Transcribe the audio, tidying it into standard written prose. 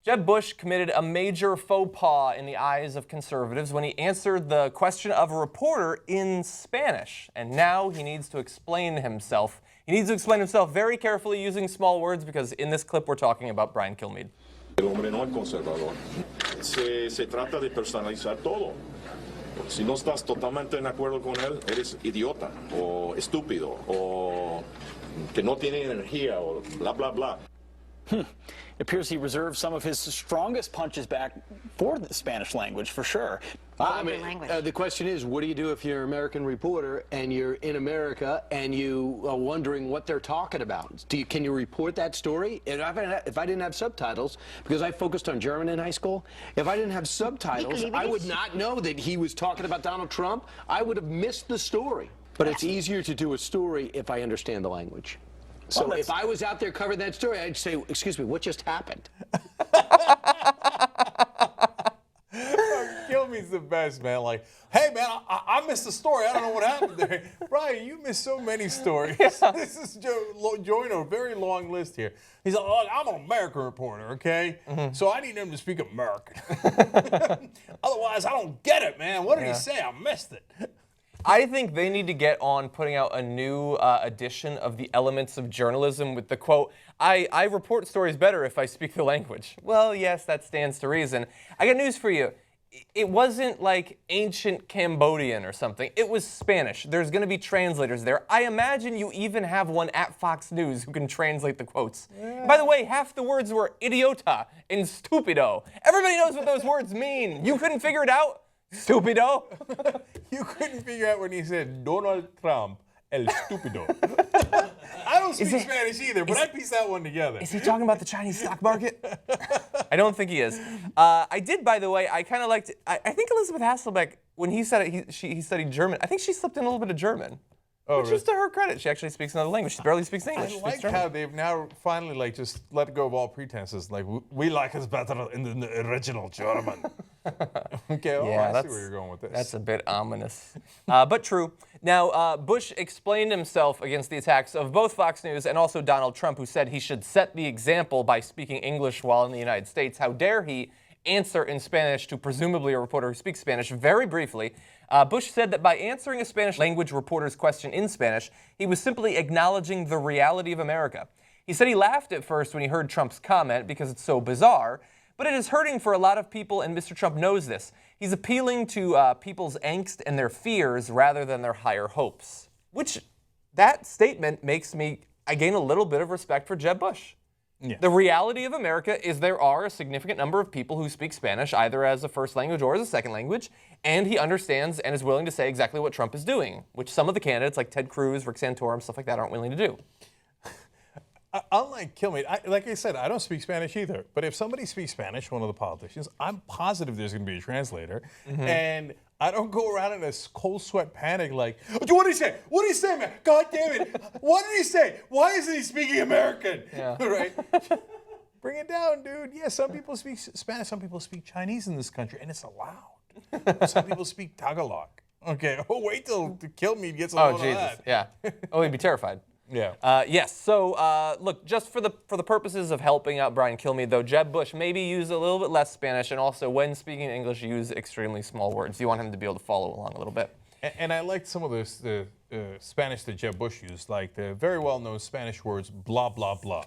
Jeb Bush committed a major faux pas in the eyes of conservatives when he answered the question of a reporter in Spanish. And now he needs to explain himself. He needs to explain himself very carefully using small words because in this clip we're talking about Brian Kilmeade. El hombre no es conservador. Se trata de personalizar todo. Si no estás totalmente en acuerdo con él, eres idiota o estúpido o que no tiene energía o bla bla bla. It appears he reserved some of his strongest punches back for the Spanish language, for sure. The question is, what do you do if you're an American reporter and you're in America and you are wondering what they're talking about? Can you report that story? And if I didn't have subtitles, because I focused on German in high school, if I didn't have subtitles, I would not know that he was talking about Donald Trump. I would have missed the story. But it's easier to do a story if I understand the language. So if I was out there covering that story, I'd say, excuse me, what just happened? Kilmeade's the best, man. Like, hey, man, I missed the story. I don't know what happened there. Brian, you missed so many stories. Yeah. This is joining a very long list here. He's like, oh, I'm an American reporter, okay? So I need him to speak American. Otherwise, I don't get it, man. What did he say? I missed it. I think they need to get on putting out a new edition of the Elements of Journalism with the quote, I report stories better if I speak the language. Well, yes, that stands to reason. I got news for you. It wasn't like ancient Cambodian or something. It was Spanish. There's going to be translators there. I imagine you even have one at Fox News who can translate the quotes. Yeah. By the way, half the words were idiota and stupido. Everybody knows what those words mean. You couldn't figure it out? Stupido? You couldn't figure out when he said Donald Trump, el stupido. I don't speak Spanish either, but I pieced that one together. Is he talking about the Chinese stock market? I don't think he is. I did, by the way, I kind of liked, I think Elizabeth Hasselbeck, when he said it, he studied German, I think she slipped in a little bit of German. Oh, which is to her credit. She actually speaks another language. She barely speaks English. I like how they've now finally just let go of all pretenses. Like, we like us better in the original German. Okay, yeah, I see where you're going with this. That's a bit ominous, but true. Now, Bush explained himself against the attacks of both Fox News and also Donald Trump, who said he should set the example by speaking English while in the United States. How dare he answer in Spanish to presumably a reporter who speaks Spanish? Very briefly, Bush said that by answering a Spanish language reporter's question in Spanish, he was simply acknowledging the reality of America. He said he laughed at first when he heard Trump's comment because it's so bizarre, but it is hurting for a lot of people, and Mr. Trump knows this. He's appealing to people's angst and their fears rather than their higher hopes. Which, that statement makes me, I gain a little bit of respect for Jeb Bush. Yeah. The reality of America is there are a significant number of people who speak Spanish either as a first language or as a second language, and he understands and is willing to say exactly what Trump is doing, which some of the candidates like Ted Cruz, Rick Santorum, stuff like that aren't willing to do. Unlike Kilmeade, like I said, I don't speak Spanish either. But if somebody speaks Spanish, one of the politicians, I'm positive there's going to be a translator. And I don't go around in a cold sweat panic like, what did he say? What did he say, man? God damn it. What did he say? Why isn't he speaking American? Yeah. Right? Bring it down, dude. Yeah, some people speak Spanish, some people speak Chinese in this country, and it's allowed. Some people speak Tagalog. Okay, wait till Kilmeade gets a load of that. Yeah. Oh, he'd be terrified. Yeah. Yes. So, look, just for the purposes of helping out Brian Kilmeade, though, Jeb Bush maybe use a little bit less Spanish, and also when speaking English, use extremely small words. You want him to be able to follow along a little bit. And I liked some of the Spanish that Jeb Bush used, like the very well-known Spanish words, blah, blah, blah.